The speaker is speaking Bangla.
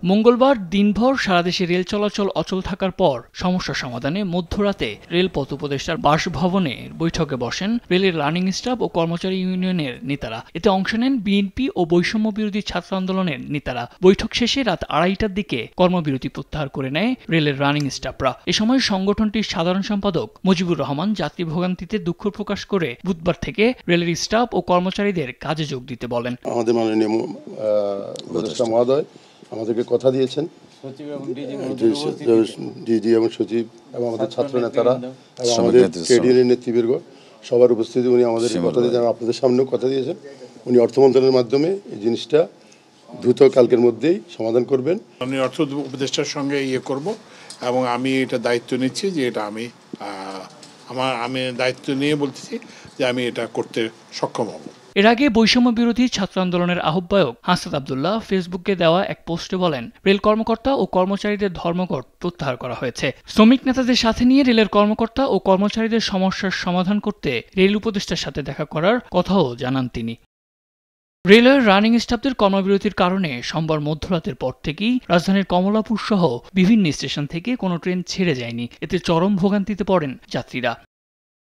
মঙ্গলবার দিনভর সারা দেশে রেল চলাচল অচল থাকার পর সমস্যা সমাধানে মধ্যরাতে রেলপথ উপদেষ্টার বাসভবনে বৈঠকে বসেন রেলের রানিং স্টাফ ও কর্মচারী ইউনিয়নের নেতারা। এতে অংশ নেন বিএনপি ও বৈষম্য বিরোধী ছাত্র আন্দোলনের নেতারা। বৈঠক শেষে রাত 2:30টার দিকে কর্মবিরতি প্রত্যাহার করে নেয় রেলের রানিং স্টাফরা। এ সময় সংগঠনটির সাধারণ সম্পাদক মুজিবুর রহমান যাত্রী ভোগান্তিতে দুঃখ প্রকাশ করে বুধবার থেকে রেলের স্টাফ ও কর্মচারীদের কাজে যোগ দিতে বলেন। আমাদের মাননীয় উপদেষ্টা মহোদয় আমাদেরকে কথা দিয়েছেন, ডিজি এবং সচিব এবং আমাদের ছাত্র নেতারা এবং আমাদের ট্রেড ইউনিয়ন নেতৃবৃন্দ সবার উপস্থিতি উনি আমাদের কথা দিয়েছেন, আপনাদের সামনেও কথা দিয়েছেন। উনি অর্থ মন্ত্রণালয়ের মাধ্যমে এই জিনিসটা দ্রুত কালকের মধ্যেই সমাধান করবেন। আমি অর্থ উপদেষ্টার সঙ্গে করব এবং আমি এটা দায়িত্ব নিচ্ছি যে এটা আমি দায়িত্ব নিয়ে বলতেছি যে আমি এটা করতে সক্ষম হব। এর আগে বৈষম্য বিরোধী ছাত্র আন্দোলনের আহ্বায়ক হাসনাত আব্দুল্লাহ ফেসবুকে দেওয়া এক পোস্টে বলেন, রেল কর্মকর্তা ও কর্মচারীদের ধর্মঘট প্রত্যাহার করা হয়েছে। শ্রমিক নেতাদের সাথে নিয়ে রেলের কর্মকর্তা ও কর্মচারীদের সমস্যার সমাধান করতে রেল উপদেষ্টার সাথে দেখা করার কথাও জানান তিনি। রেলের রানিং স্টাফদের কর্মবিরতির কারণে সোমবার মধ্যরাতের পর থেকেই রাজধানীর কমলাপুর সহ বিভিন্ন স্টেশন থেকে কোনো ট্রেন ছেড়ে যায়নি। এতে চরম ভোগান্তিতে পড়েন যাত্রীরা।